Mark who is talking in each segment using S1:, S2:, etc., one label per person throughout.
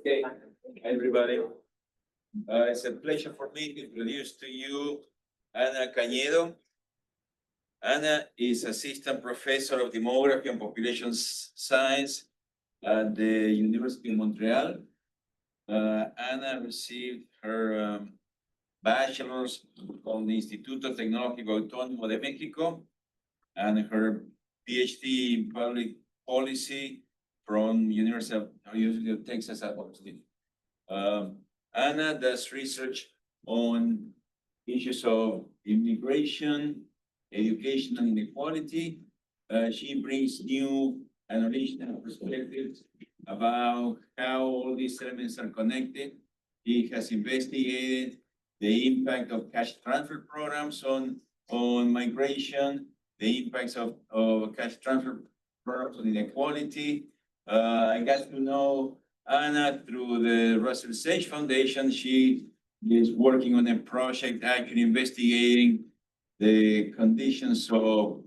S1: Okay, hi everybody. It's a pleasure for me to introduce to you Ana Cañedo. Ana is assistant professor of demography and population science at the University of Montreal. Ana received her bachelor's from the Instituto Tecnológico Autónomo de México and her PhD in public policy from University of Texas at Austin. Ana does research on issues of immigration, education, and inequality. She brings new and original perspectives about how all these elements are connected. He has investigated the impact of cash transfer programs on migration, the impacts of cash transfer programs on inequality. I got to know Ana through the Russell Sage Foundation. She is working on a project actually investigating the conditions of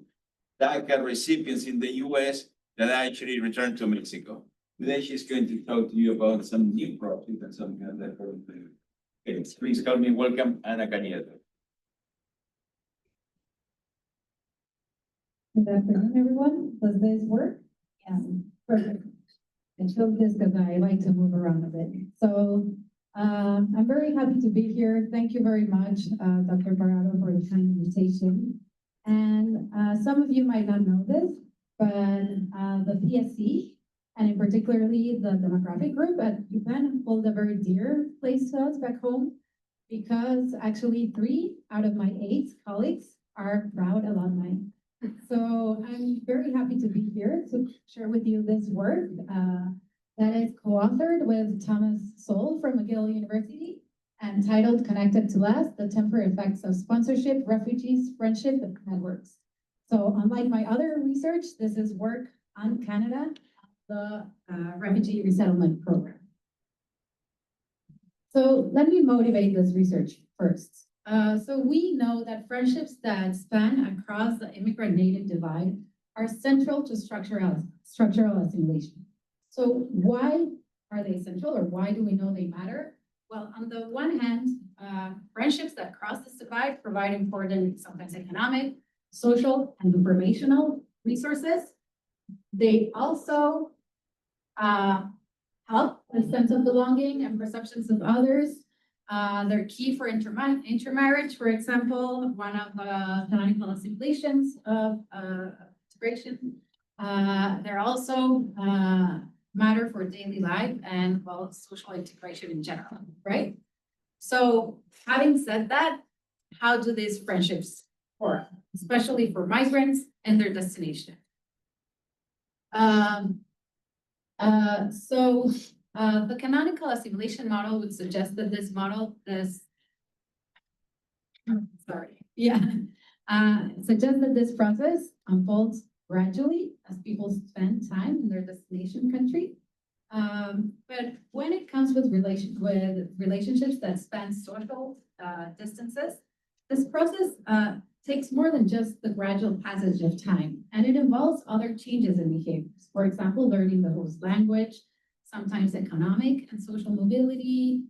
S1: DACA recipients in the US that actually returned to Mexico. Today she's going to talk to you about some new projects and some kind of that. Okay, please help me welcome Ana Cañedo.
S2: Good afternoon, everyone. Does this work? Yeah, perfect. I chose this because I like to move around a bit. So I'm very happy to be here. Thank you very much, Dr. Parado, for the kind invitation. And some of you might not know this, but the PSC, and in particularly the demographic group at Penn, hold a very dear place to us back home, because actually 3 out of my 8 colleagues are proud alumni. So I'm very happy to be here to share with you this work that is co-authored with Thomas Sowell from McGill University and titled Connected to Last, the Temporary Effects of Sponsorship, Refugees, Friendship, and Networks. So unlike my other research, this is work on Canada, the Refugee Resettlement Program. So let me motivate this research first. So we know that friendships that span across the immigrant-native divide are central to structural assimilation. So why are they essential, or why do we know they matter? Well, on the one hand, friendships that cross this divide provide important, sometimes economic, social, and informational resources. They also help with sense of belonging and perceptions of others. They're key for intermarriage, for example, one of the canonical assimilations of integration. They're also matter for daily life and, well, social integration in general, right? So having said that, how do these friendships work, especially for migrants and their destination? The canonical assimilation model would suggest that this model suggests that this process unfolds gradually as people spend time in their destination country. But when it comes with relationships that span social distances, this process takes more than just the gradual passage of time, and it involves other changes in behaviors. For example, learning the host language, sometimes economic and social mobility,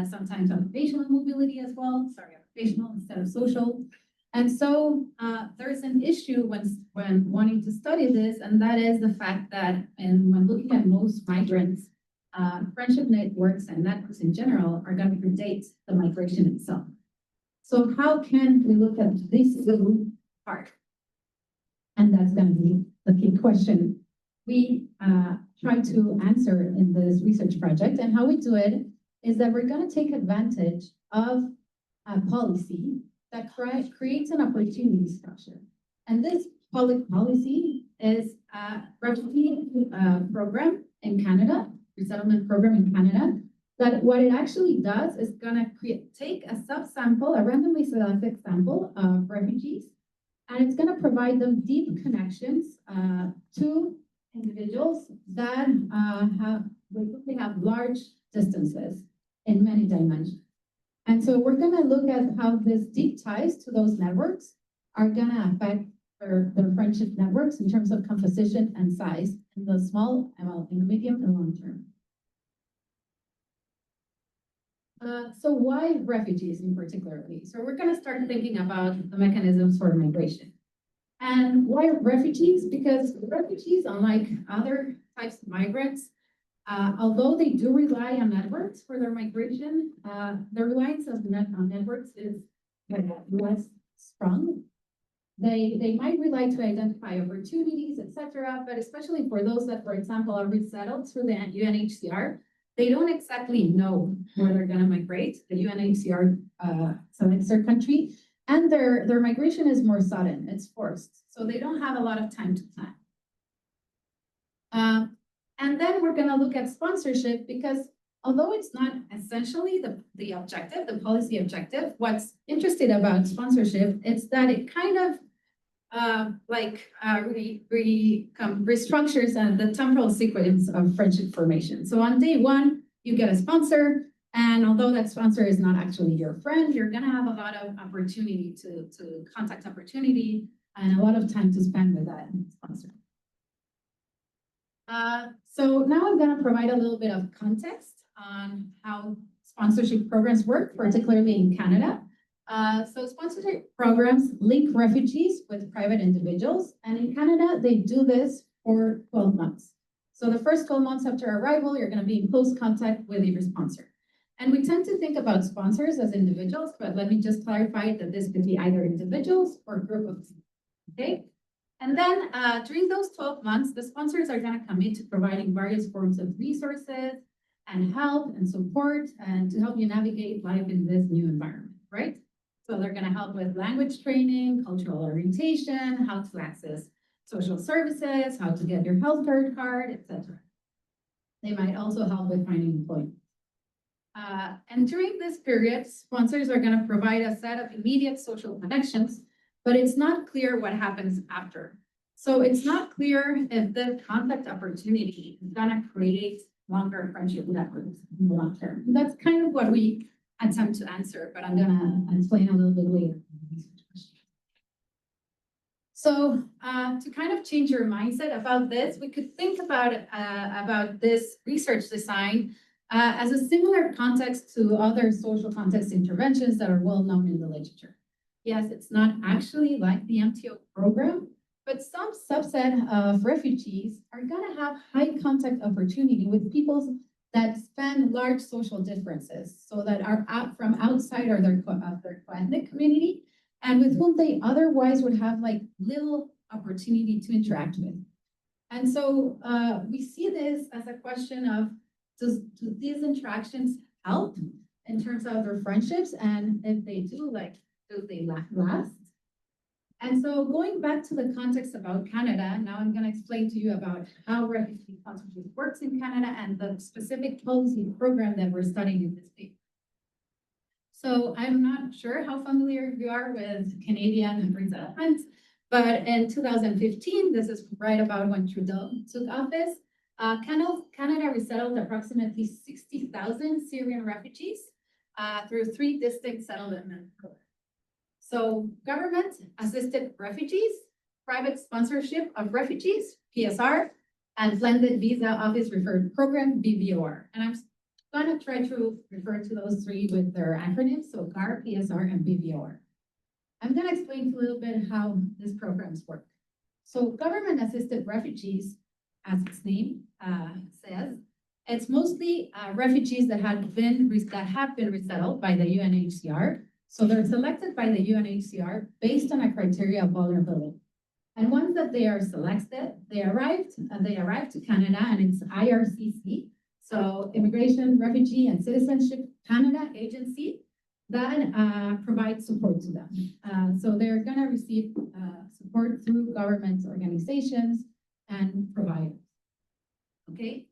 S2: sometimes occupational mobility as well. Sorry, occupational instead of social. And so there's an issue when wanting to study this, and that is the fact that when looking at most migrants, friendship networks and networks in general are going to predate the migration itself. So how can we look at this little part? And that's going to be the key question we try to answer in this research project. And how we do it is that we're going to take advantage of a policy that creates an opportunity structure. And this public policy is a refugee program in Canada, resettlement program in Canada, that what it actually does is gonna take a subsample, a randomly selected sample of refugees, and it's gonna provide them deep connections to individuals that have large distances in many dimensions. And so we're going to look at how these deep ties to those networks are going to affect their friendship networks in terms of composition and size in the small, in the medium and long term. So why refugees in particularly? So we're gonna start thinking about the mechanisms for migration. And why refugees? Because refugees, unlike other types of migrants, although they do rely on networks for their migration, the reliance on networks is less strong. They might rely to identify opportunities, etc. But especially for those that, for example, are resettled through the UNHCR, they don't exactly know where they're going to migrate. The UNHCR selects their country, and their migration is more sudden. It's forced, so they don't have a lot of time to plan. And then we're going to look at sponsorship because although it's not essentially the objective, the policy objective, what's interesting about sponsorship is that it kind of restructures the temporal sequence of friendship formation. So on day one, you get a sponsor, and although that sponsor is not actually your friend, you're gonna have a lot of opportunity to contact opportunity and a lot of time to spend with that sponsor. So now I'm gonna provide a little bit of context on how sponsorship programs work, particularly in Canada. So sponsorship programs link refugees with private individuals, and in Canada, they do this for 12 months. So the first 12 months after arrival, you're gonna be in close contact with your sponsor. And we tend to think about sponsors as individuals, but let me just clarify that this could be either individuals or group of people, okay? And then during those 12 months, the sponsors are gonna commit to providing various forms of resources and help and support and to help you navigate life in this new environment, right? So they're gonna help with language training, cultural orientation, how to access social services, how to get your health card, etc. They might also help with finding employment. And during this period, sponsors are gonna provide a set of immediate social connections, but it's not clear what happens after. So it's not clear if the contact opportunity is gonna create longer friendship networks in the long term. That's kind of what we attempt to answer, but I'm gonna explain a little bit later. So to kind of change your mindset about this, we could think about this research design as a similar context to other social context interventions that are well known in the literature. Yes, it's not actually like the MTO program, but some subset of refugees are gonna have high contact opportunity with people that span large social differences, so that are out from outside of their ethnic community, and with whom they otherwise would have like little opportunity to interact with. And so we see this as a question of, do these interactions help in terms of their friendships? And if they do, like, do they last? And so going back to the context about Canada, now I'm going to explain to you about how refugee sponsorship works in Canada and the specific policy program that we're studying in this paper. So I'm not sure how familiar you are with Canadian resettlement, but in 2015, this is right about when Trudeau took office, Canada resettled approximately 60,000 Syrian refugees through 3 distinct settlement programs. So government-assisted refugees, private sponsorship of refugees, PSR, and blended visa office referred program, BVOR. And I'm going to try to refer to those 3 with their acronyms, so GAR, PSR, and BVOR. I'm going to explain a little bit how these programs work. So government-assisted refugees, as its name says, it's mostly refugees that have been resettled by the UNHCR. So they're selected by the UNHCR based on a criteria of vulnerability. And once that they are selected, they arrive to Canada, and it's IRCC, so Immigration, Refugee, and Citizenship Canada agency that provides support to them. So they're gonna receive support through government organizations and providers, okay?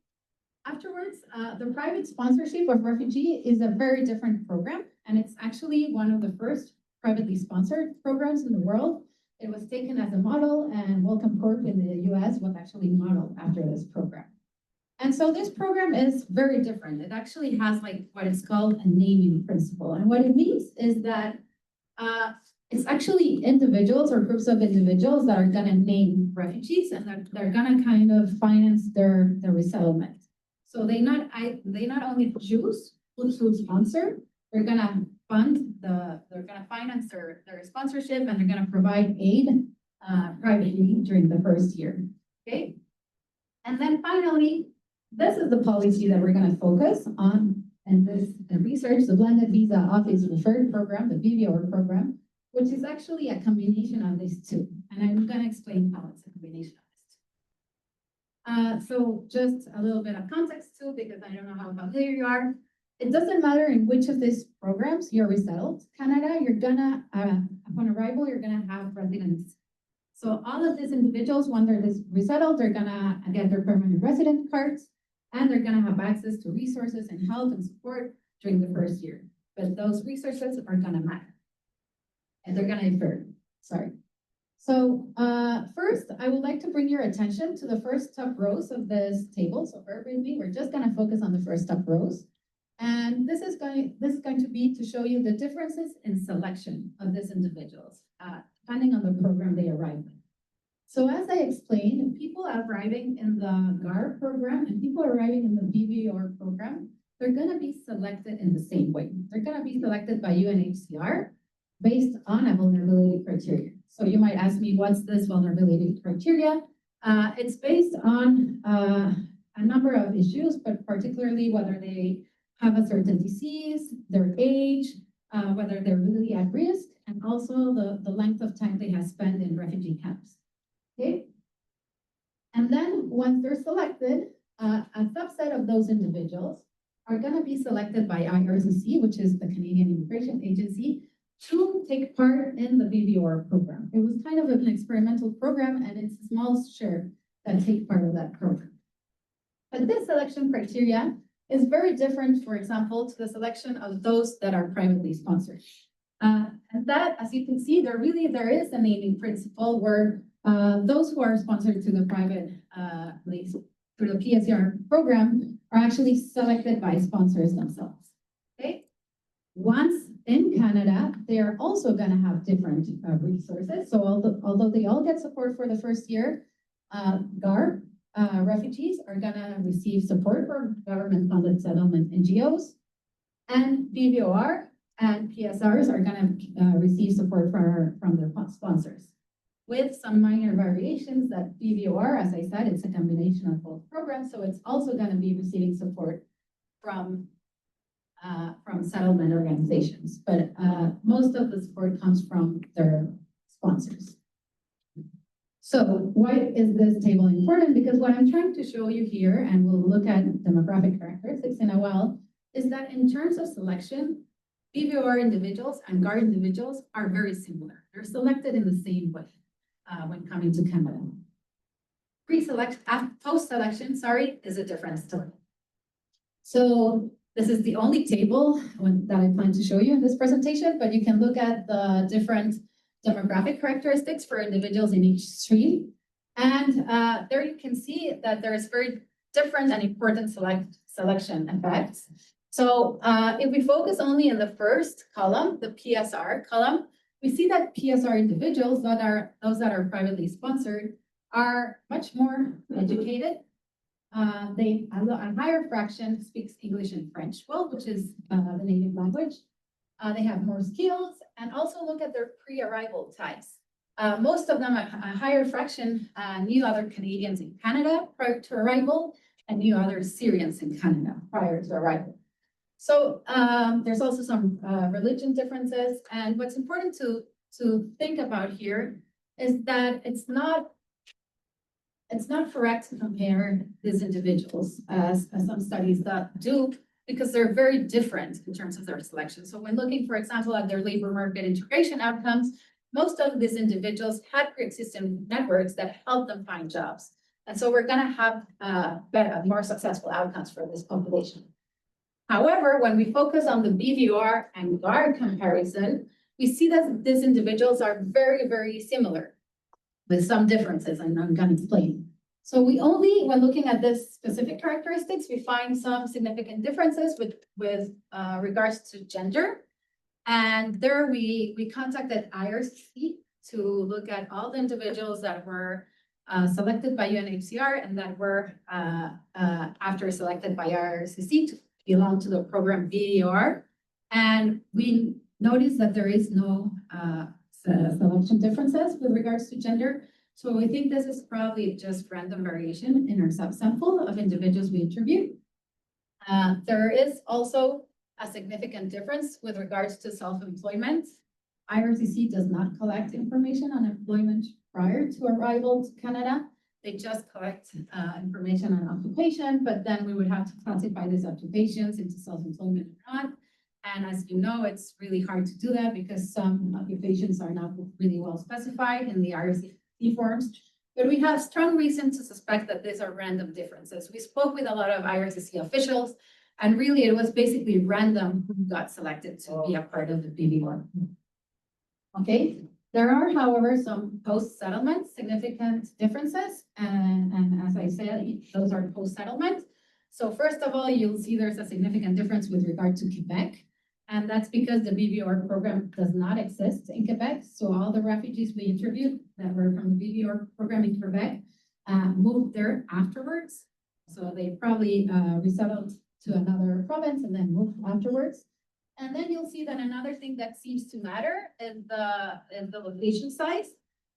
S2: Afterwards, the private sponsorship of refugee is a very different program, and it's actually one of the first privately sponsored programs in the world. It was taken as a model, and Welcome Corp in the US was actually modeled after this program. And so this program is very different. It actually has like what is called a naming principle. And what it means is that it's actually individuals or groups of individuals that are gonna name refugees, and they're gonna kind of finance their resettlement. So they not only choose who sponsor, they're gonna they're gonna finance their sponsorship, and they're gonna provide aid privately during the first year, okay? And then finally, this is the policy that we're gonna focus on, and this research, the Blended Visa Office Referred Program, the BVR program, which is actually a combination of these two. And I'm gonna explain how it's a combination of these two. So just a little bit of context too, because I don't know how familiar you are. It doesn't matter in which of these programs you're resettled. Canada, you're gonna, upon arrival, you're gonna have residence. So all of these individuals, when they're resettled, they're gonna get their permanent resident cards, and they're gonna have access to resources and help and support during the first year. But those resources are gonna matter. And they're gonna differ, sorry. So first, I would like to bring your attention to the first top rows of this table. So bear with me, we're just gonna focus on the first top rows. And this is going to be to show you the differences in selection of these individuals, depending on the program they arrive in. So as I explained, people arriving in the GAR program and people arriving in the BVR program, they're gonna be selected in the same way. They're gonna be selected by UNHCR based on a vulnerability criteria. So you might ask me, what's this vulnerability criteria? It's based on a number of issues, but particularly whether they have a certain disease, their age, whether they're really at risk, and also the length of time they have spent in refugee camps, okay? And then once they're selected, a subset of those individuals are gonna be selected by IRCC, which is the Canadian Immigration Agency, to take part in the BVR program. It was kind of an experimental program, and it's a small share that take part of that program. But this selection criteria is very different, for example, to the selection of those that are privately sponsored. And that, as you can see, there is a naming principle where those who are sponsored to the private, through the PSR program, are actually selected by sponsors themselves, okay? Once in Canada, they are also gonna have different resources. So although they all get support for the first year, GAR, refugees are gonna receive support from government-funded settlement NGOs, and BVOR and PSRs are gonna receive support from their sponsors. With some minor variations that BVOR, as I said, it's a combination of both programs, so it's also gonna be receiving support from settlement organizations, but most of the support comes from their sponsors. So why is this table important? Because what I'm trying to show you here, and we'll look at demographic characteristics in a while, is that in terms of selection, BVR individuals and GAR individuals are very similar. They're selected in the same way when coming to Canada. Post-selection, is a different story. So this is the only table that I plan to show you in this presentation, but you can look at the different demographic characteristics for individuals in each stream. And there you can see that there is very different and important selection effects. So if we focus only in the first column, the PSR column, we see that PSR individuals, those that are privately sponsored, are much more educated. A higher fraction speaks English and French well, which is the native language. They have more skills, and also look at their pre-arrival ties. Most of them, a higher fraction, knew other Canadians in Canada prior to arrival, and knew other Syrians in Canada prior to arrival. So there's also some religion differences, and what's important to think about here is that it's not correct to compare these individuals as some studies that do, because they're very different in terms of their selection. So when looking, for example, at their labor market integration outcomes, most of these individuals had pre-existing networks that helped them find jobs. And so we're gonna have better, more successful outcomes for this population. However, when we focus on the BVR and GAR comparison, we see that these individuals are very, very similar with some differences, and I'm gonna explain. So we only, when looking at this specific characteristics, we find some significant differences with regards to gender. And there we contacted IRCC to look at all the individuals that were selected by UNHCR and that were after selected by IRCC to belong to the program VDR. And we noticed that there is no selection differences with regards to gender. So we think this is probably just random variation in our subsample of individuals we interviewed. There is also a significant difference with regards to self-employment. IRCC does not collect information on employment prior to arrival to Canada. They just collect information on occupation, but then we would have to classify these occupations into self-employment or not. And as you know, it's really hard to do that because some occupations are not really well specified in the IRCC forms. But we have strong reason to suspect that these are random differences. We spoke with a lot of IRCC officials, and really it was basically random who got selected to be a part of the BVR. Okay, there are, however, some post-settlement significant differences, and as I said, those are post-settlement. So first of all, you'll see there's a significant difference with regard to Quebec, and that's because the BVR program does not exist in Quebec. So all the refugees we interviewed that were from the BVR program in Quebec moved there afterwards. So they probably resettled to another province and then moved afterwards. And then you'll see that another thing that seems to matter is the location size.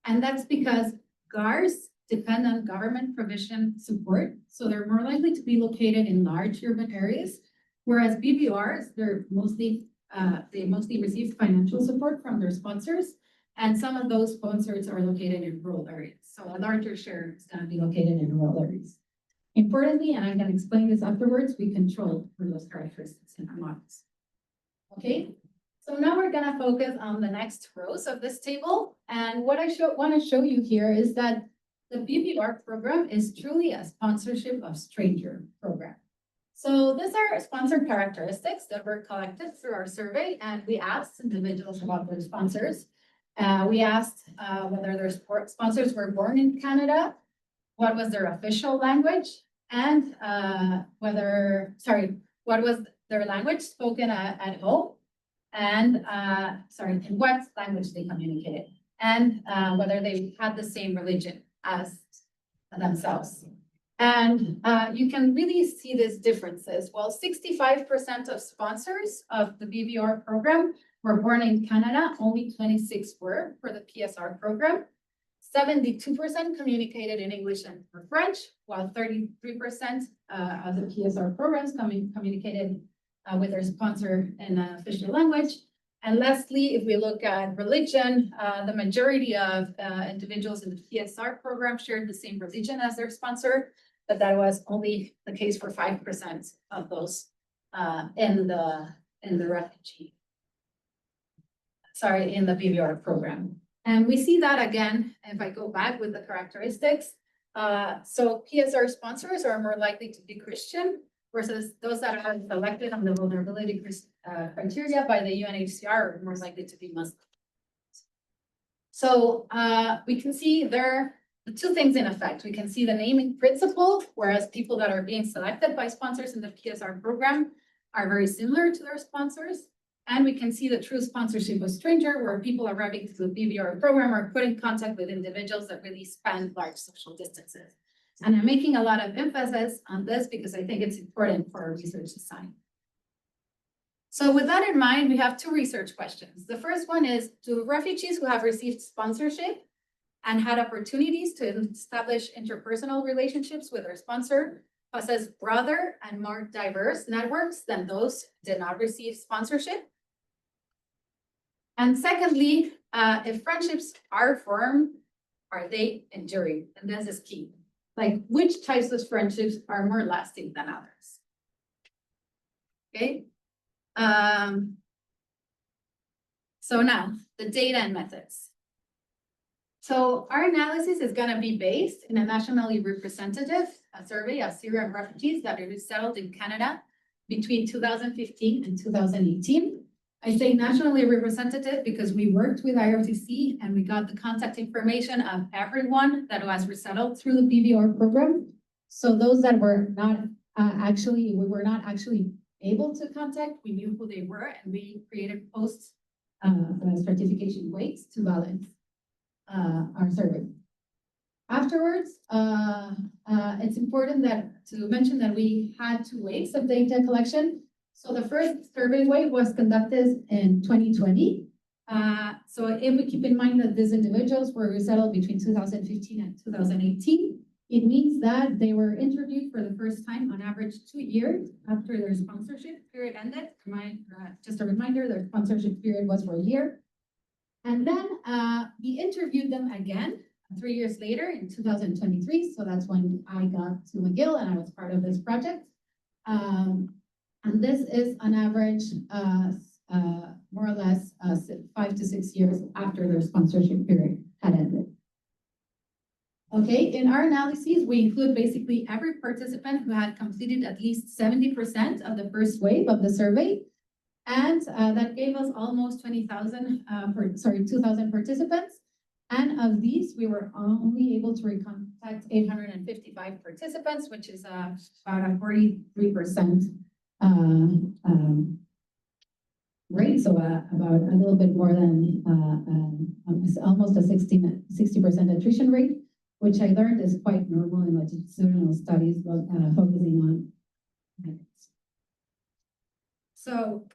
S2: And that's because GARs depend on government provision support. So they're more likely to be located in large urban areas, whereas BVRs, they mostly receive financial support from their sponsors. And some of those sponsors are located in rural areas. So a larger share is going to be located in rural areas. Importantly, and I'm going to explain this afterwards, we control for those characteristics in our models. Okay, so now we're going to focus on the next rows of this table. And what I want to show you here is that the BVR program is truly a sponsorship of stranger program. So these are sponsor characteristics that were collected through our survey, and we asked individuals about their sponsors. We asked whether their sponsors were born in Canada, what was their official language, and what was their language spoken at home, and in what language they communicated, and whether they had the same religion as themselves. And you can really see these differences. Well, 65% of sponsors of the BVR program were born in Canada, only 26 were for the PSR program. 72% communicated in English and French, while 33% of the PSR programs communicated with their sponsor in an official language. And lastly, if we look at religion, the majority of individuals in the PSR program shared the same religion as their sponsor, but that was only the case for 5% of those in the BVR program. And we see that again, if I go back with the characteristics. So PSR sponsors are more likely to be Christian versus those that are selected on the vulnerability criteria by the UNHCR are more likely to be Muslim. So we can see there are the two things in effect. We can see the naming principle, whereas people that are being selected by sponsors in the PSR program are very similar to their sponsors. And we can see the true sponsorship of stranger, where people arriving to the BVR program are put in contact with individuals that really span large social distances. And I'm making a lot of emphasis on this because I think it's important for our research design. So with that in mind, we have two research questions. The first one is, do refugees who have received sponsorship and had opportunities to establish interpersonal relationships with their sponsor possess broader and more diverse networks than those who did not receive sponsorship? And secondly, if friendships are formed, are they enduring? And this is key. Like, which types of friendships are more lasting than others? Okay. So now, the data and methods. So our analysis is going to be based in a nationally representative survey of Syrian refugees that are settled in Canada between 2015 and 2018. I say nationally representative because we worked with IRCC and we got the contact information of everyone that was resettled through the BVR program. So those that were not we were not actually able to contact, we knew who they were, and we created post stratification weights to balance our survey. Afterwards, it's important to mention that we had two waves of data collection. So the first survey wave was conducted in 2020. So if we keep in mind that these individuals were resettled between 2015 and 2018, it means that they were interviewed for the first time on average 2 years after their sponsorship period ended. Just a reminder, their sponsorship period was for a year. And then we interviewed them again 3 years later in 2023. So that's when I got to McGill and I was part of this project. And this is on average, more or less 5 to 6 years after their sponsorship period had ended. Okay, in our analyses, we include basically every participant who had completed at least 70% of the first wave of the survey. And that gave us almost 2,000 participants. And of these, we were only able to recontact 855 participants, which is about a 43% rate. So about a little bit more than almost a 60% attrition rate, which I learned is quite normal in longitudinal studies focusing on. So,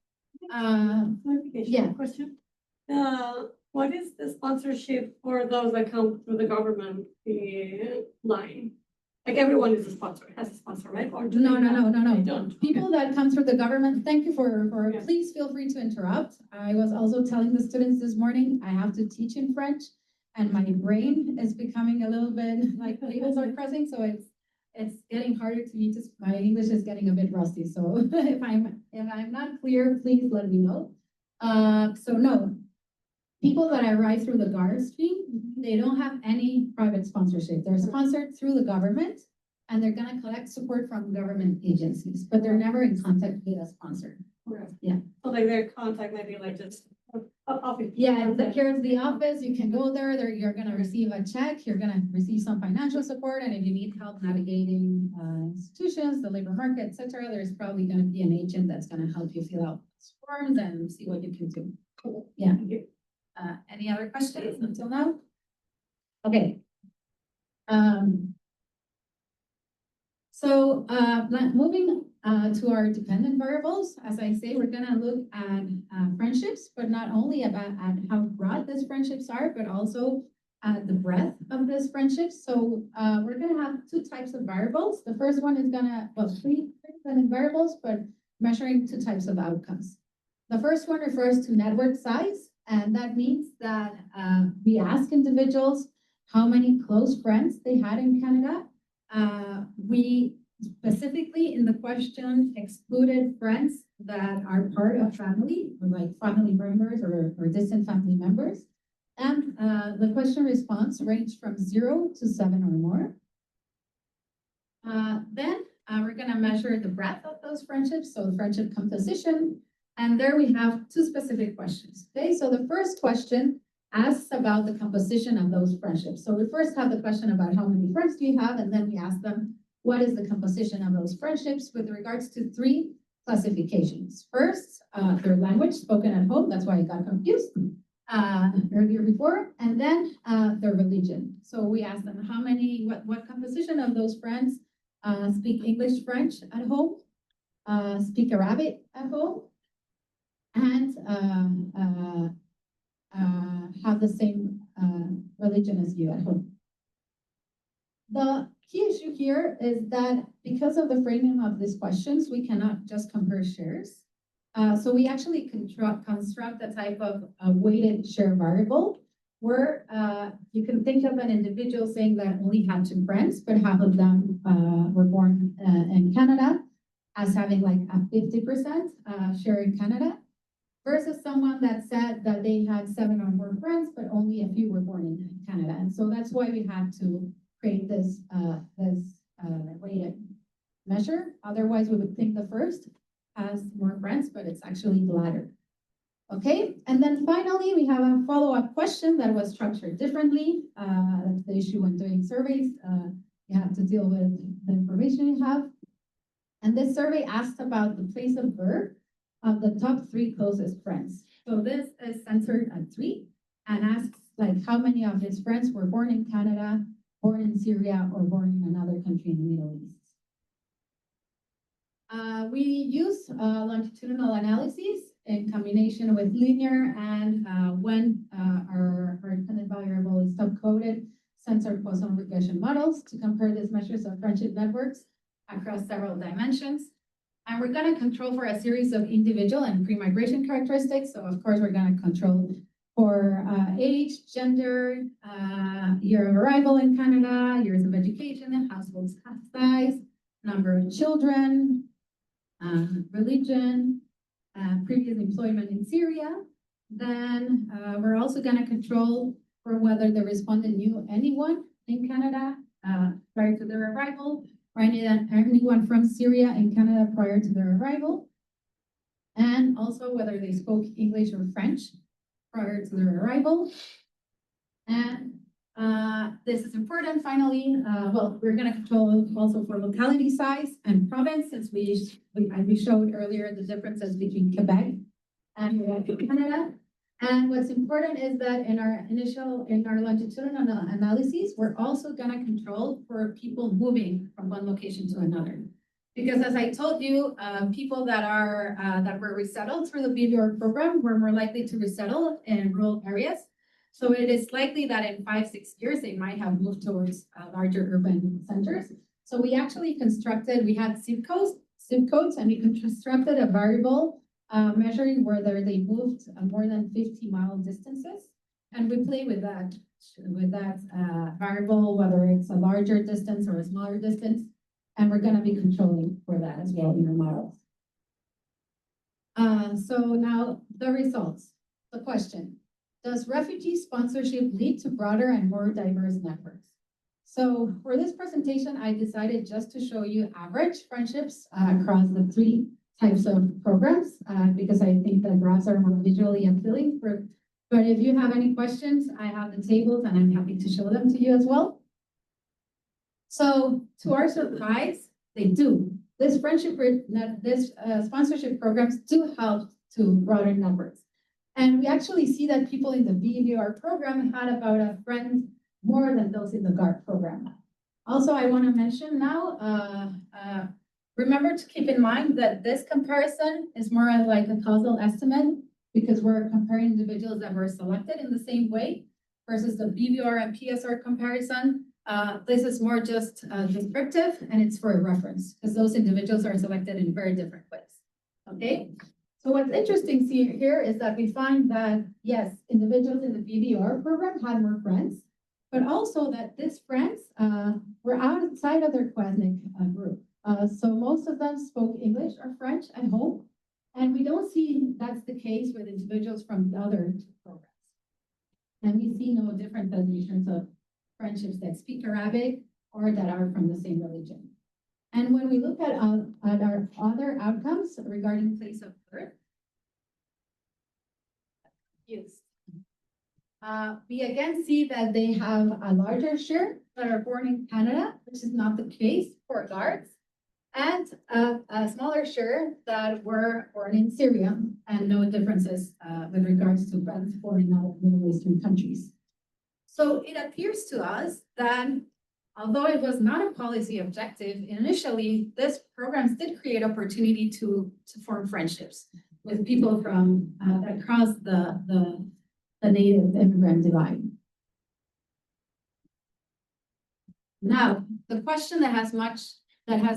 S3: clarification question. What is the sponsorship for those that come through the government line? Like everyone is a sponsor, has a sponsor, right? Or do
S2: No.
S3: They don't.
S2: People that come through the government, thank you for
S3: Yeah.
S2: please feel free to interrupt. I was also telling the students this morning, I have to teach in French and my brain is becoming a little bit like labels are crossing. So it's getting harder to me my English is getting a bit rusty. So if I'm not clear, please let me know. So no, people that arrive through the GAR stream, they don't have any private sponsorship. They're sponsored through the government and they're gonna collect support from government agencies, but they're never in contact with a sponsor.
S3: Correct.
S2: Yeah.
S3: So like their contact might be like just a office.
S2: Yeah, here's the office, you can go there, you're gonna receive a check, you're gonna receive some financial support, and if you need help navigating institutions, the labor market, et cetera, there's probably gonna be an agent that's gonna help you fill out forms and see what you can do.
S3: Cool.
S2: Yeah.
S3: Thank you.
S2: Any other questions until now? Okay. So moving to our dependent variables, as I say, we're gonna look at friendships, but not only at how broad these friendships are, but also at the breadth of these friendships. So we're gonna have two types of variables. The first one is three dependent variables, but measuring two types of outcomes. The first one refers to network size, and that means that we ask individuals how many close friends they had in Canada. We specifically in the question excluded friends that are part of family, or like family members or distant family members. And the question response ranged from 0 to 7 or more. Then we're gonna measure the breadth of those friendships, so friendship composition. And there we have two specific questions, okay? So the first question asks about the composition of those friendships. So we first have the question about how many friends do you have, and then we ask them, what is the composition of those friendships with regards to three classifications. First, their language spoken at home, that's why I got confused earlier before, and then their religion. So we ask them what composition of those friends speak English, French at home, speak Arabic at home, and have the same religion as you at home. The key issue here is that because of the framing of these questions, we cannot just compare shares. So we actually construct a type of weighted share variable where you can think of an individual saying that only had 2 friends, but half of them were born in Canada as having like a 50% share in Canada, versus someone that said that they had 7 or more friends, but only a few were born in Canada. And so that's why we had to create this weighted measure. Otherwise, we would think the first has more friends, but it's actually the latter. Okay, and then finally, we have a follow-up question that was structured differently. That's the issue when doing surveys. You have to deal with the information you have. And this survey asked about the place of birth of the top 3 closest friends. So this is censored at 3 and asks like how many of his friends were born in Canada, born in Syria, or born in another country in the Middle East. We use longitudinal analyses in combination with linear and when our dependent variable is subcoded, sensor Poisson regression models to compare these measures of friendship networks across several dimensions. And we're going to control for a series of individual and pre-migration characteristics. So of course, we're going to control for age, gender, year of arrival in Canada, years of education, household size, number of children, religion, previous employment in Syria. Then we're also going to control for whether the respondent knew anyone in Canada prior to their arrival, or anyone from Syria in Canada prior to their arrival, and also whether they spoke English or French prior to their arrival. And this is important. Finally, well, we're going to control also for locality size and province, since we showed earlier the differences between Quebec and Canada. And what's important is that in our longitudinal analyses, we're also going to control for people moving from one location to another. Because as I told you, people that were resettled through the BVR program were more likely to resettle in rural areas. So it is likely that in 5-6 years, they might have moved towards larger urban centers. So we actually we had zip codes, and we constructed a variable measuring whether they moved more than 50-mile distances. And we play with that variable, whether it's a larger distance or a smaller distance. And we're going to be controlling for that as well in our models. So now the results. The question: does refugee sponsorship lead to broader and more diverse networks? So for this presentation, I decided just to show you average friendships across the 3 types of programs, because I think the graphs are more visually appealing. But if you have any questions, I have the tables and I'm happy to show them to you as well. So to our surprise, they do. This sponsorship programs do help to broaden networks. And we actually see that people in the VVR program had about a friend more than those in the GARD program. Also, I want to mention now, remember to keep in mind that this comparison is more like a causal estimate, because we're comparing individuals that were selected in the same way versus the BVR and PSR comparison. This is more just descriptive, and it's for a reference, because those individuals are selected in very different ways. Okay? So what's interesting here is that we find that, yes, individuals in the BVR program had more friends, but also that these friends were outside of their Quasnic group. So most of them spoke English or French at home, and we don't see that's the case with individuals from the other 2 programs. And we see no difference in terms of friendships that speak Arabic or that are from the same religion. And when we look at our other outcomes regarding place of birth, we again see that they have a larger share that are born in Canada, which is not the case for guards, and a smaller share that were born in Syria, and no differences with regards to friends born in other Middle Eastern countries. So it appears to us that although it was not a policy objective, initially, these programs did create opportunity to form friendships with people from that cross the native immigrant divide. Now, the question that has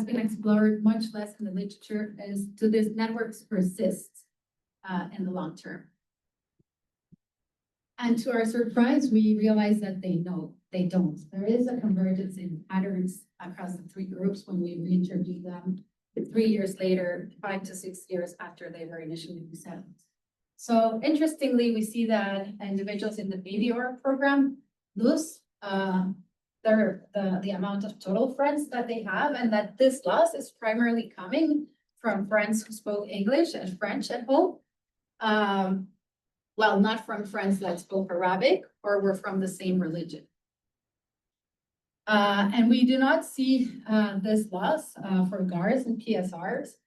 S2: been explored much less in the literature is, do these networks persist in the long term? And to our surprise, we realized that they don't. There is a convergence in patterns across the 3 groups when we re-interviewed them 3 years later, 5 to 6 years after they were initially resettled. So interestingly, we see that individuals in the BVR program lose the amount of total friends that they have, and that this loss is primarily coming from friends who spoke English and French at home. Well, not from friends that spoke Arabic or were from the same religion. And we do not see this loss for GARs and PSRs,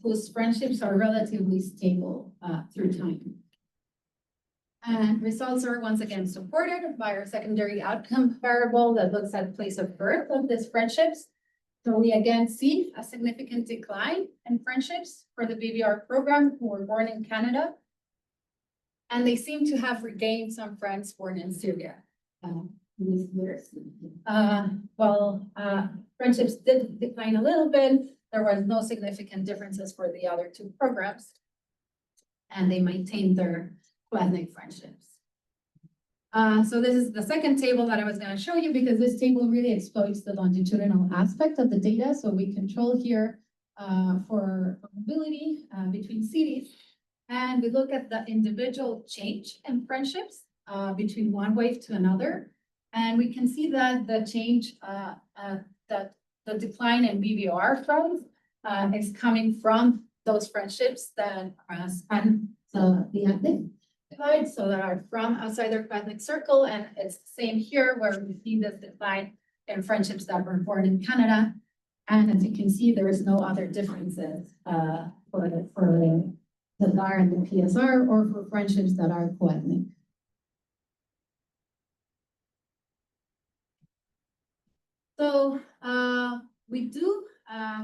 S2: whose friendships are relatively stable through time. And results are once again supported by our secondary outcome variable that looks at place of birth of these friendships. So we again see a significant decline in friendships for the BBR program who were born in Canada. And they seem to have regained some friends born in Syria. In these years. While friendships did decline a little bit, there was no significant differences for the other two programs. And they maintained their ethnic friendships. So this is the second table that I was going to show you because this table really exploits the longitudinal aspect of the data. So we control here for mobility between cities. And we look at the individual change in friendships between one wave to another. And we can see that the change, that the decline in BBR friends is coming from those friendships that span the ethnic divide, so that are from outside their ethnic circle. And it's the same here where we see this decline in friendships that were born in Canada. And as you can see, there is no other differences for the GAR and the PSR or for friendships that are co-ethnic. So we do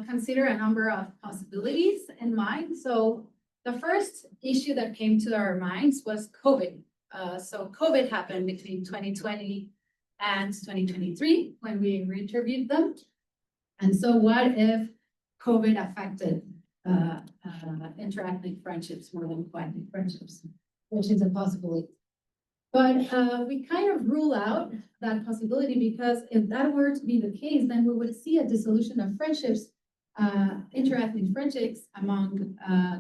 S2: consider a number of possibilities in mind. So the first issue that came to our minds was COVID. So COVID happened between 2020 and 2023 when we interviewed them. And so what if COVID affected interethnic friendships more than co-ethnic friendships, which is a possibility. But we kind of rule out that possibility because if that were to be the case, then we would see a dissolution of friendships, interethnic friendships among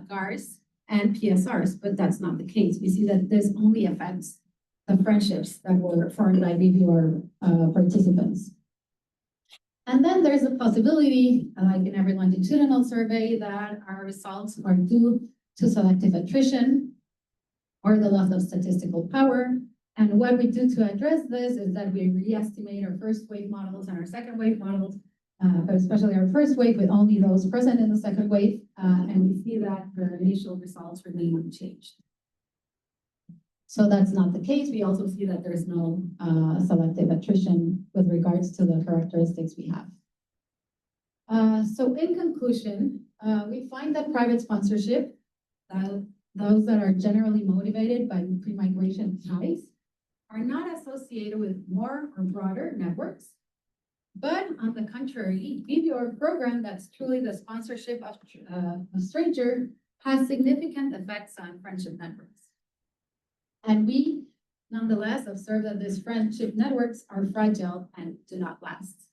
S2: GARs and PSRs, but that's not the case. We see that this only affects the friendships that were formed by BBR participants. And then there's a possibility, like in every longitudinal survey, that our results are due to selective attrition or the loss of statistical power. And what we do to address this is that we re-estimate our first wave models and our second wave models, but especially our first wave with only those present in the second wave. And we see that the initial results remain unchanged. So that's not the case. We also see that there's no selective attrition with regards to the characteristics we have. So in conclusion, we find that private sponsorship, those that are generally motivated by pre-migration ties, are not associated with more or broader networks. But on the contrary, BBR program that's truly the sponsorship of a stranger has significant effects on friendship networks. And we nonetheless observe that these friendship networks are fragile and do not last.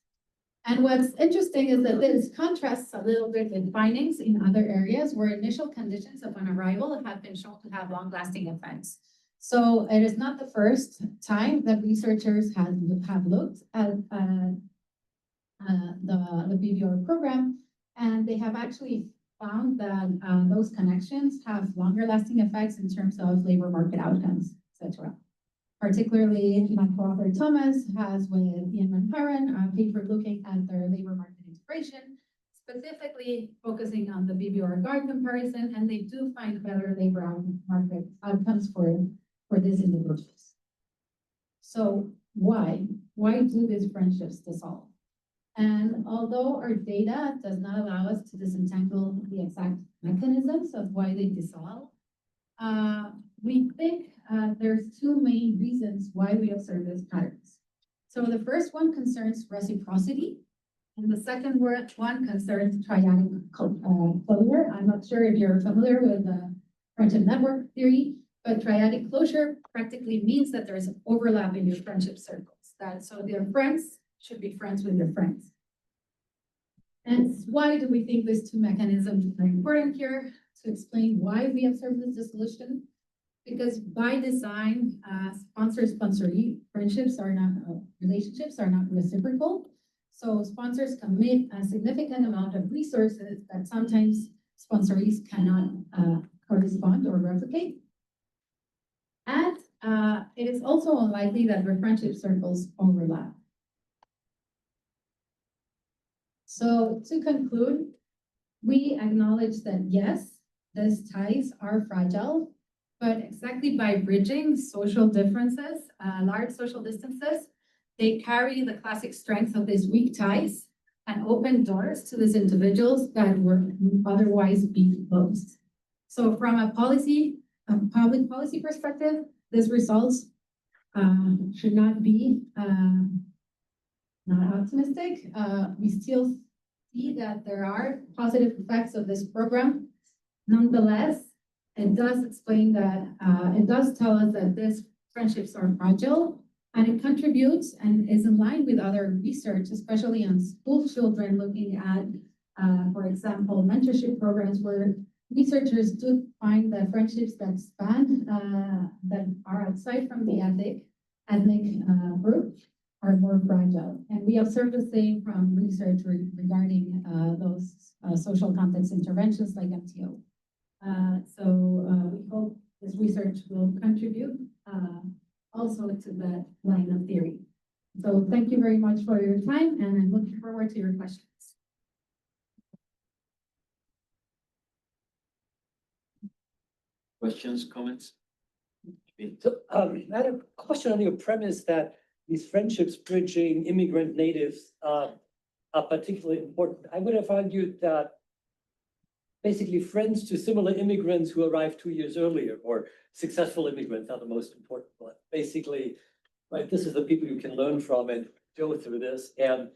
S2: And what's interesting is that this contrasts a little bit with findings in other areas where initial conditions upon arrival have been shown to have long-lasting effects. So it is not the first time that researchers have looked at the BBR program, and they have actually found that those connections have longer lasting effects in terms of labor market outcomes, etc. Particularly, my co-author Thomas has with Ian Manparan a paper looking at their labor market integration, specifically focusing on the BBR GAR comparison, and they do find better labor market outcomes for these individuals. So why? Why do these friendships dissolve? And although our data does not allow us to disentangle the exact mechanisms of why they dissolve, we think there's two main reasons why we observe these patterns. So the first one concerns reciprocity, and the second one concerns triadic closure. I'm not sure if you're familiar with the friendship network theory, but triadic closure practically means that there's an overlap in your friendship circles. So their friends should be friends with their friends. And why do we think these two mechanisms are important here? To explain why we observe this dissolution. Because by design, sponsor-sponsoree friendships are not, relationships are not reciprocal. So sponsors commit a significant amount of resources that sometimes sponsorees cannot correspond or replicate. And it is also unlikely that their friendship circles overlap. So to conclude, we acknowledge that yes, these ties are fragile, but exactly by bridging social differences, large social distances, they carry the classic strength of these weak ties and open doors to these individuals that were otherwise be closed. So from a public policy perspective, these results should not be not optimistic. We still see that there are positive effects of this program. Nonetheless, it does explain that, it does tell us that these friendships are fragile, and it contributes and is in line with other research, especially on school children, looking at, for example, mentorship programs where researchers do find that friendships that span, that are outside from the ethnic group are more fragile. And we observe the same from research regarding those social context interventions like MTO. We hope this research will contribute also to that line of theory. So thank you very much for your time, and I'm looking forward to your questions.
S1: Questions, comments?
S4: So, I had a question on your premise that these friendships bridging immigrant natives are particularly important. I would have argued that basically friends to similar immigrants who arrived 2 years earlier, or successful immigrants, are the most important one. Basically, right, this is the people you can learn from and go through this. And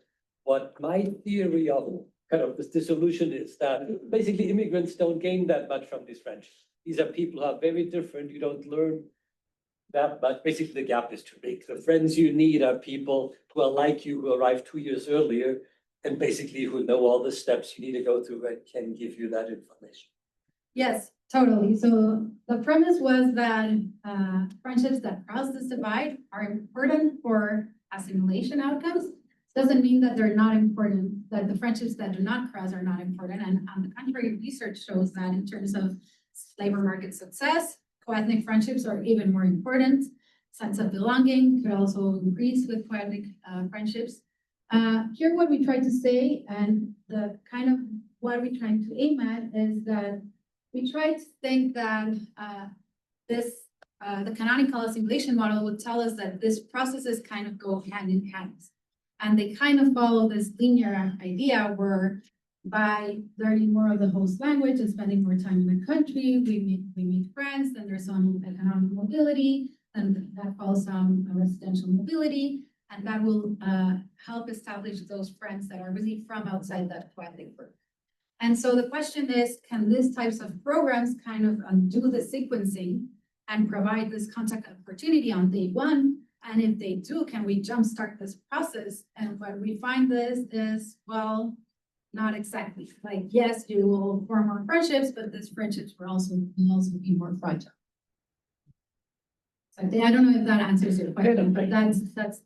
S4: what my theory of kind of this dissolution is that basically immigrants don't gain that much from these friendships. These are people who are very different. You don't learn that much. Basically, the gap is too big. The friends you need are people who are like you, who arrived 2 years earlier, and basically who know all the steps you need to go through and can give you that information.
S2: Yes, totally. So the premise was that friendships that cross this divide are important for assimilation outcomes. Doesn't mean that they're not important, that the friendships that do not cross are not important. And on the contrary, research shows that in terms of labor market success, co-ethnic friendships are even more important. Sense of belonging could also increase with co-ethnic friendships. Here what we try to say, and the kind of what we're trying to aim at, is that we try to think that the canonical assimilation model would tell us that these processes kind of go hand in hand. And they kind of follow this linear idea where by learning more of the host language and spending more time in the country, we meet friends, then there's some economic mobility, and that follows some residential mobility, and that will help establish those friends that are really from outside that co-ethnic group. And so the question is, can these types of programs kind of undo the sequencing and provide this contact opportunity on day one? And if they do, can we jumpstart this process? And what we find this is, well, not exactly. Like, yes, you will form more friendships, but these friendships will also be more fragile. So I don't know if that answers your question, but that's that.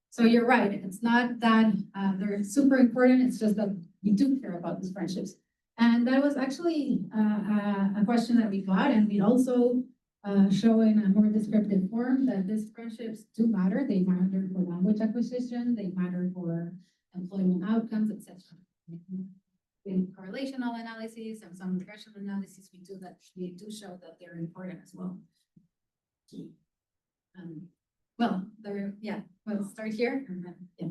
S2: So you're right. It's not that they're super important. It's just that we do care about these friendships. And that was actually a question that we got, and we also show in a more descriptive form that these friendships do matter. They matter for language acquisition. They matter for employment outcomes, etc. In correlational analysis and some regression analysis, we do show that they're important as well. We'll start here. And then, yeah.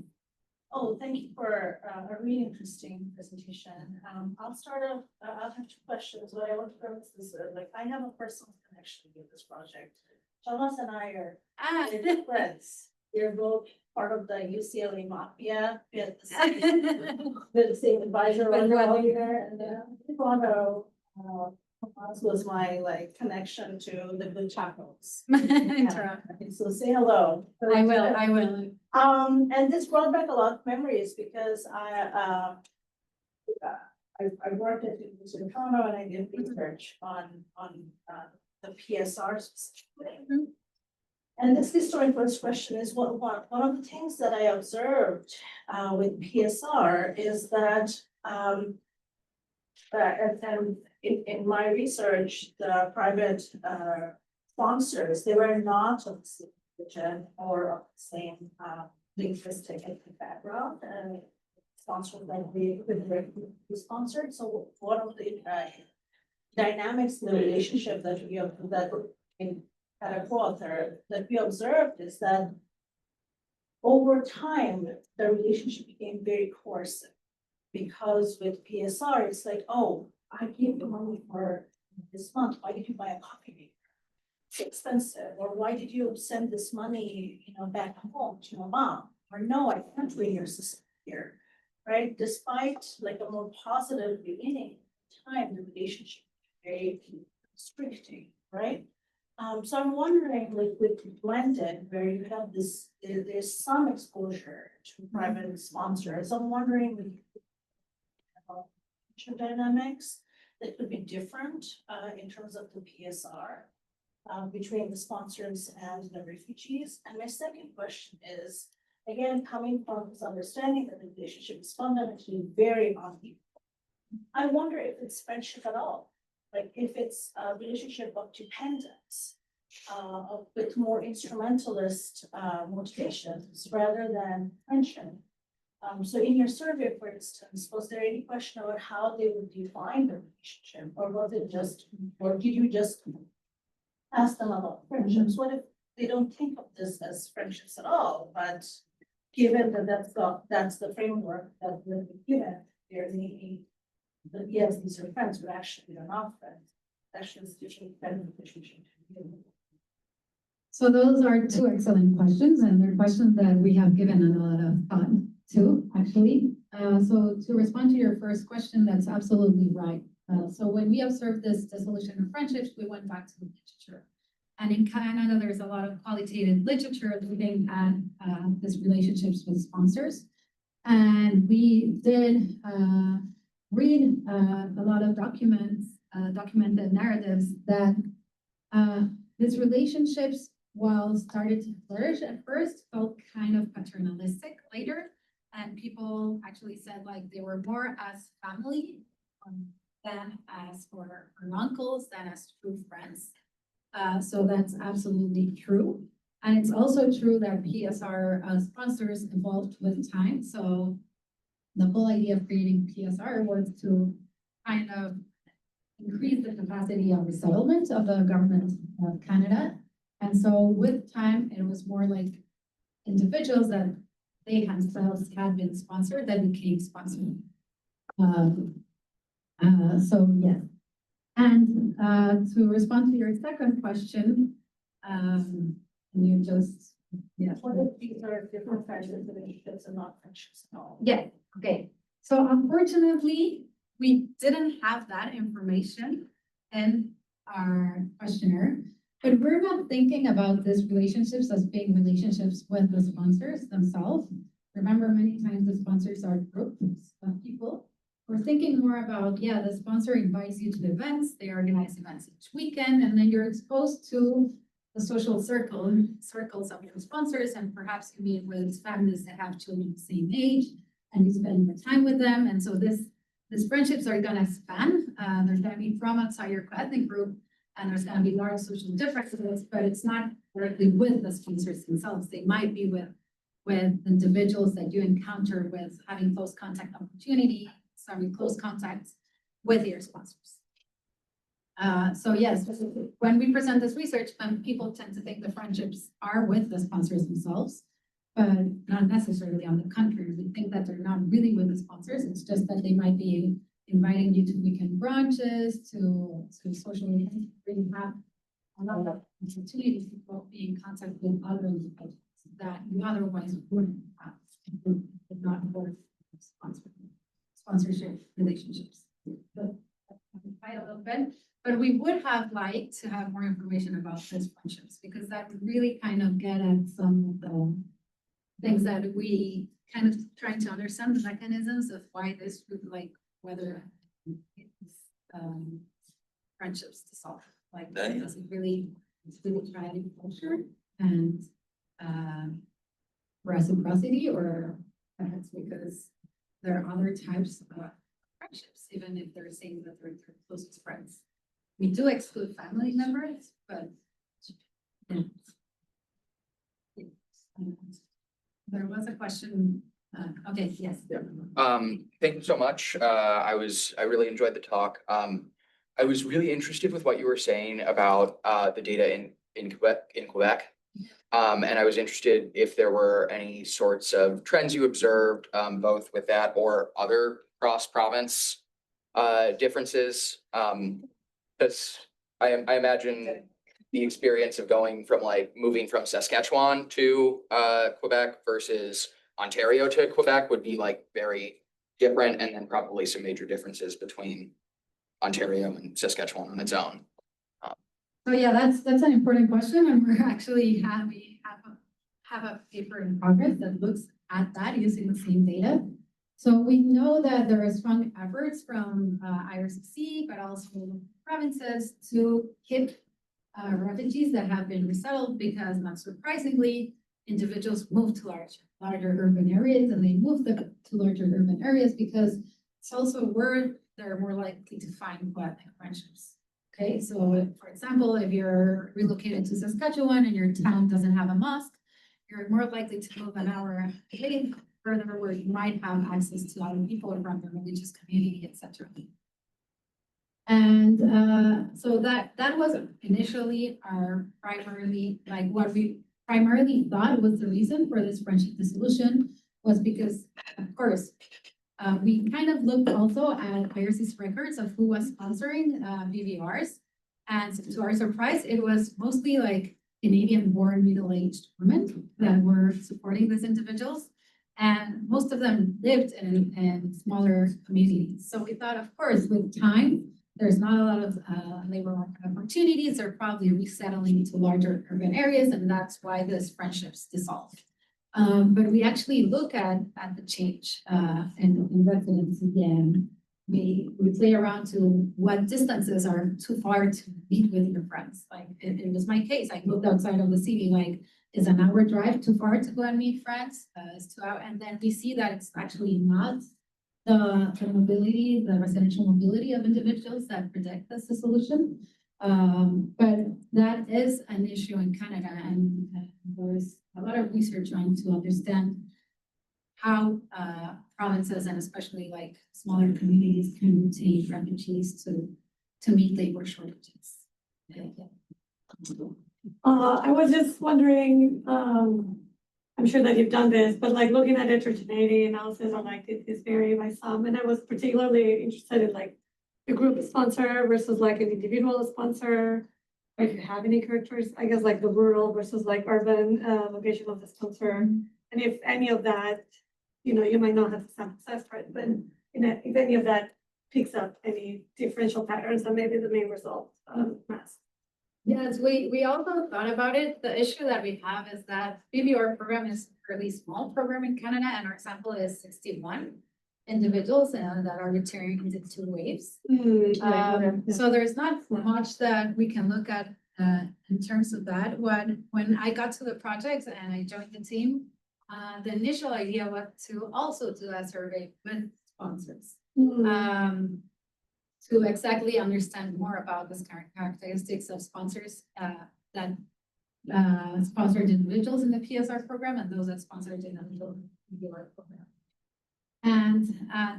S5: Oh, thank you for a really interesting presentation. I'll start off, I'll have two questions. What I want to premise is like, I have a personal connection with this project. Thomas and I are good friends. We're both part of the UCLA Mafia. We had the same advisor all year. And Toronto was my like connection to the Blue Chapels. So say hello.
S2: I will.
S5: And this brought back a lot of memories because I worked at the University of Toronto and I did research on the PSR specifically. And this is my first question is one of the things that I observed with PSR is that and in my research, the private sponsors, they were not of the same religion or of the same linguistic background and sponsored by the sponsored. So one of the dynamics in the relationship that we have that in at a co-author that we observed is that over time, the relationship became very coercive. Because with PSR, it's like, oh, I gave you money for this month, why did you buy a coffee maker? It's expensive, or why did you send this money, back home to your mom? Or no, I can't bring your sister here, right? Despite like a more positive beginning, time, the relationship is very restricting, right? So I'm wondering, like with blended, where you have this, there's some exposure to private sponsors. I'm wondering about future dynamics that could be different in terms of the PSR between the sponsors and the refugees. And my second question is, again, coming from this understanding that the relationship is fundamentally very unequal. I wonder if it's friendship at all. Like if it's a relationship of dependence, with more instrumentalist motivations rather than friendship. So in your survey, for instance, was there any question about how they would define the relationship, or was it just, or did you just ask them about friendships? What if they don't think of this as friendships at all, but given that that's the framework that we're given, they're thinking that yes, these are friends, but actually they're not friends. Actually, it's different friend relationship.
S2: So those are two excellent questions, and they're questions that we have given a lot of thought to, actually. So to respond to your first question, that's absolutely right. So when we observed this dissolution of friendships, we went back to the literature. And in Canada, there's a lot of qualitative literature looking at these relationships with sponsors. And we did read a lot of documented narratives that these relationships, while started to flourish at first, felt kind of paternalistic later. And people actually said like they were more as family than as or uncles, than as true friends. So that's absolutely true. And it's also true that PSR sponsors evolved with time. So the whole idea of creating PSR was to kind of increase the capacity of resettlement of the government of Canada. And so with time, it was more like individuals that they themselves had been sponsored that became sponsored. So yes. And to respond to your second question, you just, yeah.
S5: What if these are different kinds of relationships and not friendships at all?
S2: Yeah, okay. So unfortunately, we didn't have that information in our questionnaire, but we're not thinking about these relationships as being relationships with the sponsors themselves. Remember, many times the sponsors are groups of people. We're thinking more about, yeah, the sponsor invites you to events, they organize events each weekend, and then you're exposed to the social circles of your sponsors, and perhaps you meet with families that have children the same age, and you spend more time with them. And so these friendships are gonna span. There's gonna be from outside your ethnic group, and there's gonna be large social differences, but it's not directly with the sponsors themselves. They might be with individuals that you encounter with having close contact opportunity, close contacts with your sponsors. So yes, when we present this research, people tend to think the friendships are with the sponsors themselves, but not necessarily. On the contrary, we think that they're not really with the sponsors. It's just that they might be inviting you to weekend brunches, to social events, really have a lot of opportunities to be in contact with other individuals that you otherwise wouldn't have if not for sponsorship relationships. Quite a little bit, but we would have liked to have more information about these friendships, because that would really kind of get at some of the things that we kind of trying to understand the mechanisms of why this would, like, whether it's friendships to solve, like, does it really try to culture and reciprocity, or perhaps because there are other types of friendships, even if they're saying that they're closest friends. We do exclude family members, but yeah. There was a question. Okay, yes.
S6: Thank you so much. I really enjoyed the talk. I was really interested with what you were saying about the data in Quebec. And I was interested if there were any sorts of trends you observed, both with that or other cross-province differences. Because I imagine the experience of going from moving from Saskatchewan to Quebec versus Ontario to Quebec would be very different, and then probably some major differences between Ontario and Saskatchewan on its own.
S2: So yeah, that's an important question, and we have a paper in progress that looks at that using the same data. So we know that there are strong efforts from IRCC, but also provinces to hit refugees that have been resettled, because not surprisingly, individuals move to larger urban areas, and they move to larger urban areas because it's also where they're more likely to find friendships. Okay, so for example, if you're relocated to Saskatchewan and your town doesn't have a mosque, you're more likely to move an hour away further where you might have access to other people from the religious community, etc. And so that was initially our primarily, what we primarily thought was the reason for this friendship dissolution, was because, of course, we kind of looked also at IRC's records of who was sponsoring BVRs. And to our surprise, it was mostly Canadian-born middle-aged women that were supporting these individuals. And most of them lived in smaller communities. So we thought, of course, with time, there's not a lot of labor market opportunities. They're probably resettling to larger urban areas, and that's why these friendships dissolved. But we actually look at the change in residency, and we play around to what distances are too far to meet with your friends. It was my case. I moved outside of the city, is an hour drive too far to go and meet friends? It's 2 hours. And then we see that it's actually not the mobility, the residential mobility of individuals that predict this dissolution. But that is an issue in Canada, and there's a lot of research trying to understand how provinces, and especially smaller communities, can retain refugees to meet labor shortages.
S3: I was just wondering, I'm sure that you've done this, but looking at heterogeneity analysis on this vary by some, and I was particularly interested in the group sponsor versus an individual sponsor. Or if you have any characters, I guess the rural versus urban location of the sponsor, and if any of that, you might not have some success rate, but if any of that picks up any differential patterns, that may be the main result of mass.
S2: Yes, we also thought about it. The issue that we have is that BBR program is a fairly small program in Canada, and our sample is 61 individuals that are returning into 2 waves. So there's not much that we can look at in terms of that. When I got to the project and I joined the team, the initial idea was to also do a survey with sponsors. To exactly understand more about the characteristics of sponsors that sponsored individuals in the PSR program and those that sponsored individuals in the PSR program. And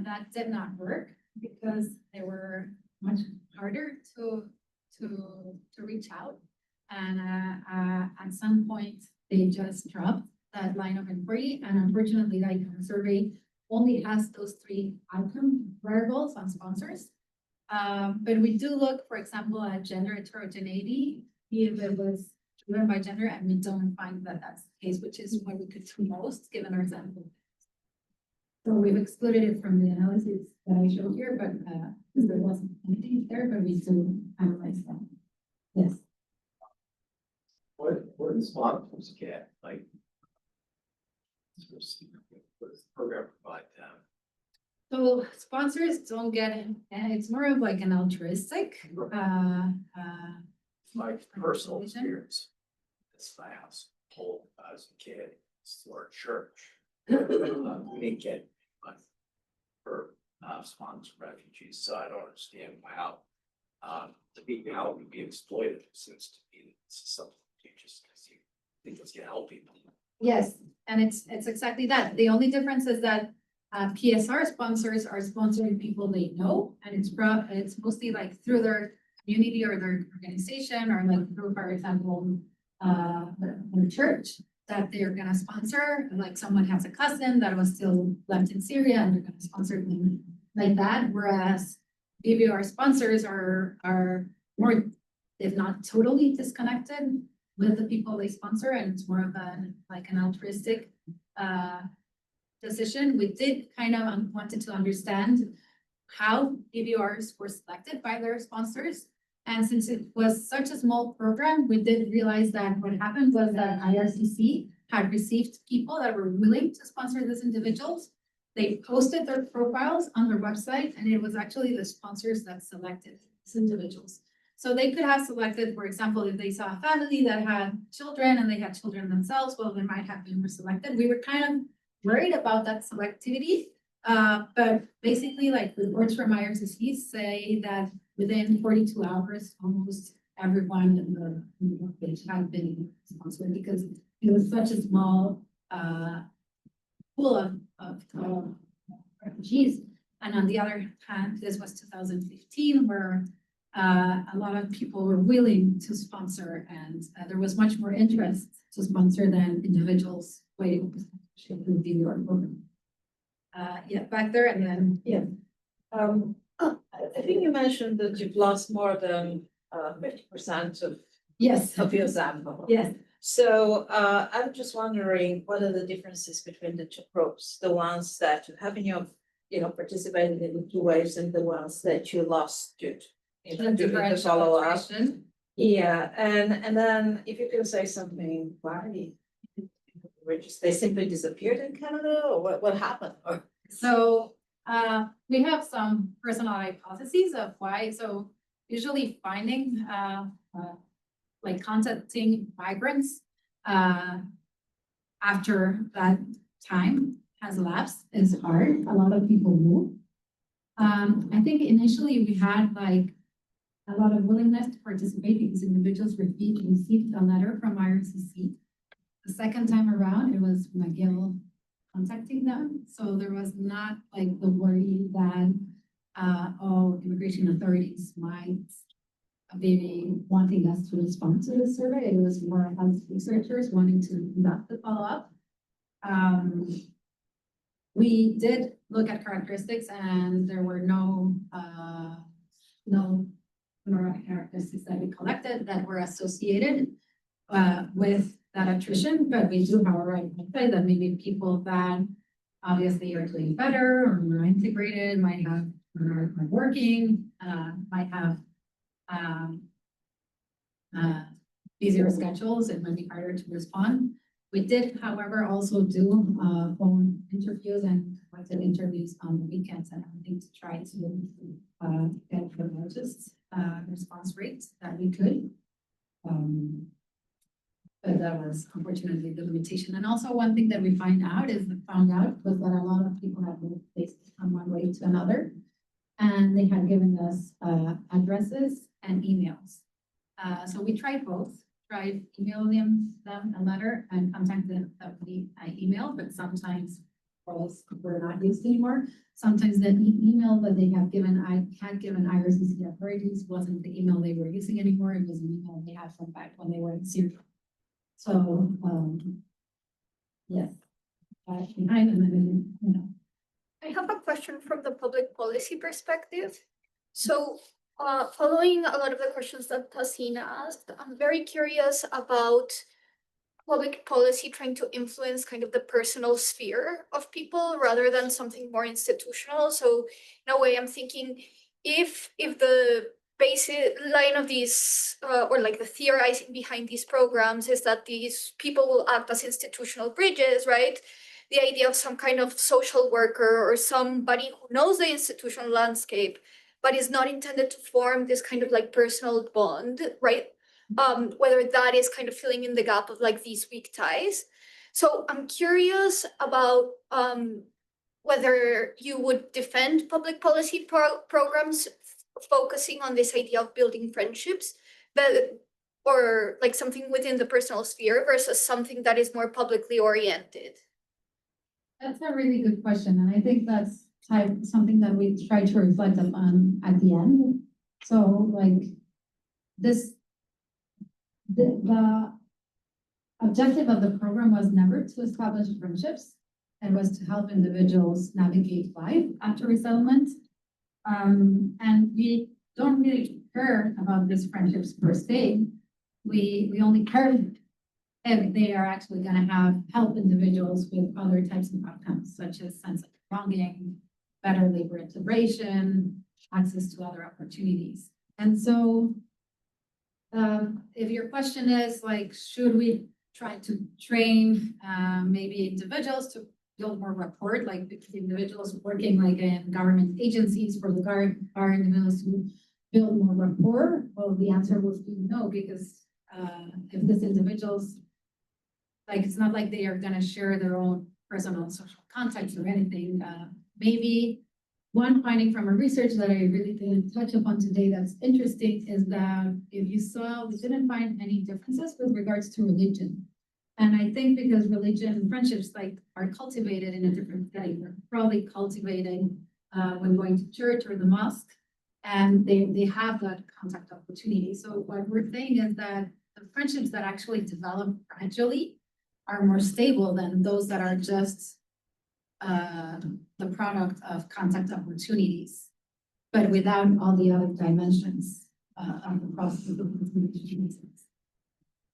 S2: that did not work because they were much harder to reach out. And at some point, they just dropped that line of inquiry. And unfortunately, our survey only has those 3 outcome variables on sponsors. But we do look, for example, at gender heterogeneity, if it was driven by gender, and we don't find that that's the case, which is what we could do most given our sample. So we've excluded it from the analysis that I showed here, but because there wasn't anything there, but we do analyze that. Yes.
S7: What do sponsors get? What does the program provide them?
S2: So sponsors don't get it, and it's more of an altruistic.
S7: My personal experience, this my house, told as a kid, it's our church. We didn't get money for sponsor refugees, so I don't understand how how it would be exploited. Seems to be something you just because you think it's gonna help people.
S2: Yes, and it's exactly that. The only difference is that PSR sponsors are sponsoring people they know, and it's mostly through their community or their organization, or through, for example, the church that they're gonna sponsor, like someone has a cousin that was still left in Syria and they're gonna sponsor them like that, whereas BBR sponsors are more, if not totally disconnected with the people they sponsor, and it's more of like an altruistic decision. We did kind of wanted to understand how BBRs were selected by their sponsors. And since it was such a small program, we did realize that what happened was that IRCC had received people that were willing to sponsor these individuals. They posted their profiles on their website, and it was actually the sponsors that selected these individuals. So they could have selected, for example, if they saw a family that had children and they had children themselves, well, they might have been more selected. We were kind of worried about that selectivity. But basically, like reports from IRCC say that within 42 hours, almost everyone in the page had been sponsored because it was such a small pool of refugees. And on the other hand, this was 2015, where a lot of people were willing to sponsor, and there was much more interest to sponsor than individuals waiting for sponsorship in the New York program. Yeah, back there, and then, yeah.
S8: I think you mentioned that you've lost more than 50%
S2: Yes.
S8: of your sample.
S2: Yes.
S8: So I'm just wondering, what are the differences between the two groups? The ones that you have in your, participated in the two waves, and the ones that you lost due to the follow-up. Yeah, and then if you can say something, why they simply disappeared in Canada, or what happened? Or
S2: So we have some personal hypotheses of why. So usually finding like contacting migrants after that time has elapsed is hard. A lot of people move. I think initially we had like a lot of willingness to participate because individuals received a letter from IRCC. The second time around, it was McGill contacting them. So there was not like the worry that immigration authorities might be wanting us to respond to the survey. It was more as researchers wanting to conduct the follow-up. We did look at characteristics, and there were no characteristics that we collected that were associated with that attrition, but we do, however, identify that maybe people that obviously are doing better or more integrated might have, or are working, might have easier schedules. It might be harder to respond. We did, however, also do phone interviews and conducted interviews on the weekends and everything to try to get the largest response rates that we could. But that was unfortunately the limitation. And also one thing that we found out was that a lot of people had moved places from one way to another. And they had given us addresses and emails. So we tried both, tried emailing them a letter and contact them that we emailed, but sometimes were not used anymore. Sometimes the email that they had given IRCC authorities wasn't the email they were using anymore. It was an email they had from back when they were in Syria. So, yes, behind and then,
S9: I have a question from the public policy perspective. So, following a lot of the questions that Tasina asked, I'm very curious about public policy trying to influence kind of the personal sphere of people rather than something more institutional. So, in a way, I'm thinking if the basic line of these, or like the theorizing behind these programs is that these people will act as institutional bridges, right? The idea of some kind of social worker or somebody who knows the institutional landscape, but is not intended to form this kind of like personal bond, right? Whether that is kind of filling in the gap of like these weak ties. So I'm curious about whether you would defend public policy programs focusing on this idea of building friendships, or like something within the personal sphere versus something that is more publicly oriented.
S2: That's a really good question, and I think that's something that we try to reflect upon at the end. So, like the objective of the program was never to establish friendships. It was to help individuals navigate life after resettlement. And we don't really care about these friendships per se. We only care if they are actually gonna help individuals with other types of outcomes, such as sense of belonging, better labor integration, access to other opportunities. And so, if your question is like, should we try to train, maybe individuals to build more rapport, like individuals working like in government agencies for the our individuals to build more rapport? Well, the answer would be no, because, if these individuals, like, it's not like they are gonna share their own personal social contacts or anything. Maybe one finding from our research that I really didn't touch upon today that's interesting is that if you saw, we didn't find any differences with regards to religion. And I think because religion friendships like are cultivated in a different setting, they're probably cultivated when going to church or the mosque, and they have that contact opportunity. So what we're saying is that the friendships that actually develop gradually are more stable than those that are just the product of contact opportunities, but without all the other dimensions of the process of the.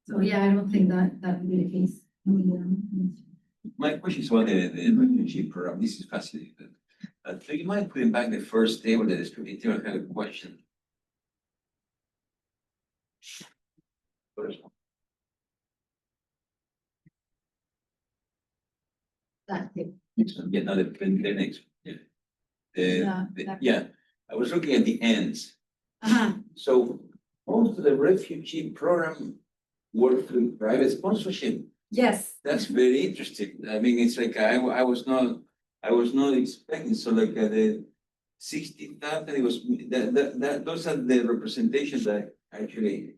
S2: So yeah, I don't think that would be the case.
S1: My question is about the refugee program. This is fascinating. Do you mind putting back the first table, the descriptive table? I have a question. First one.
S2: That thing.
S1: Next one. Yeah, no, the next. Yeah.
S2: That-
S1: Yeah, I was looking at the ends.
S2: Uh-huh.
S1: So most of the refugee program work through private sponsorship.
S2: Yes.
S1: That's very interesting. I mean, it's like I was not expecting, so like the 60,000, it was, those are the representations that actually.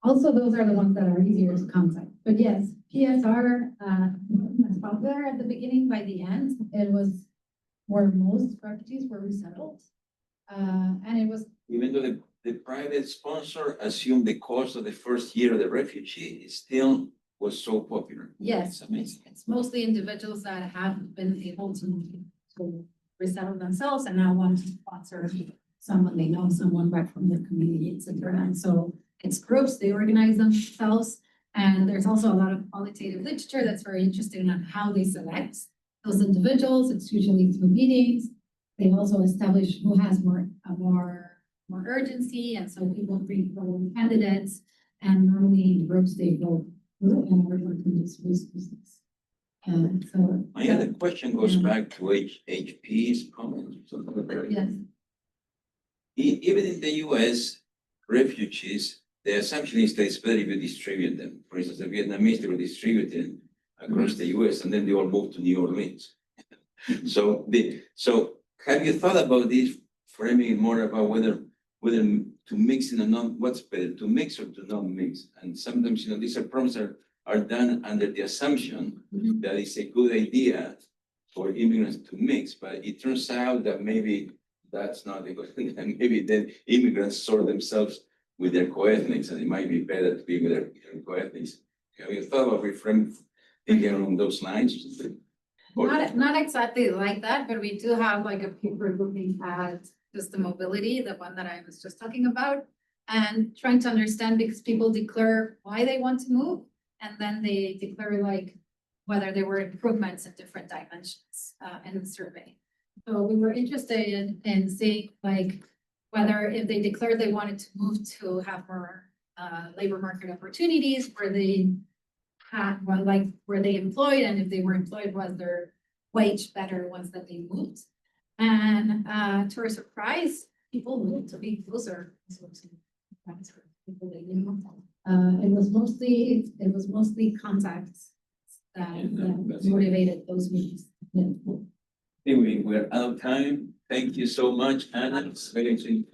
S2: Also, those are the ones that are easier to contact. But yes, PSR, as popular at the beginning, by the end, it was where most refugees were resettled. And it was,
S1: Even though the private sponsor assumed the cost of the first year of the refugee, it still was so popular.
S2: yes,
S1: It's amazing.
S2: it's mostly individuals that have been able to resettle themselves and now want to sponsor someone they know, someone back from their community, et cetera. And so it's groups, they organize themselves. And there's also a lot of qualitative literature that's very interesting on how they select those individuals. It's usually through meetings. They also establish who has more urgency. And so people bring forward candidates, and normally in groups they vote and everyone can use resources. So.
S1: My other question goes back to HP's comment.
S2: Yes.
S1: Even in the US, refugees, the assumption is that it's better if you distribute them. For instance, the Vietnamese, they were distributed across the US and then they all moved to New Orleans. So have you thought about this, framing it more about whether to mix in a what's better, to mix or to not mix? And sometimes, these are programs are done under the assumption that it's a good idea for immigrants to mix, but it turns out that maybe that's not a good thing. And maybe then immigrants sort themselves with their co-ethnics, and it might be better to be with their co-ethnics. Have you thought about reframing, thinking along those lines?
S2: Not exactly like that, but we do have like a paper looking at system mobility, the one that I was just talking about, and trying to understand, because people declare why they want to move, and then they declare like whether there were improvements in different dimensions in the survey. So we were interested in seeing like whether if they declared they wanted to move to have more labor market opportunities, where they had, well, like, were they employed, and if they were employed, was their wage better once that they moved? And to our surprise, people moved to be closer to people they knew. It was mostly contacts that motivated those moves. Yeah.
S1: Anyway, we're out of time. Thank you so much, Anna. It's very interesting.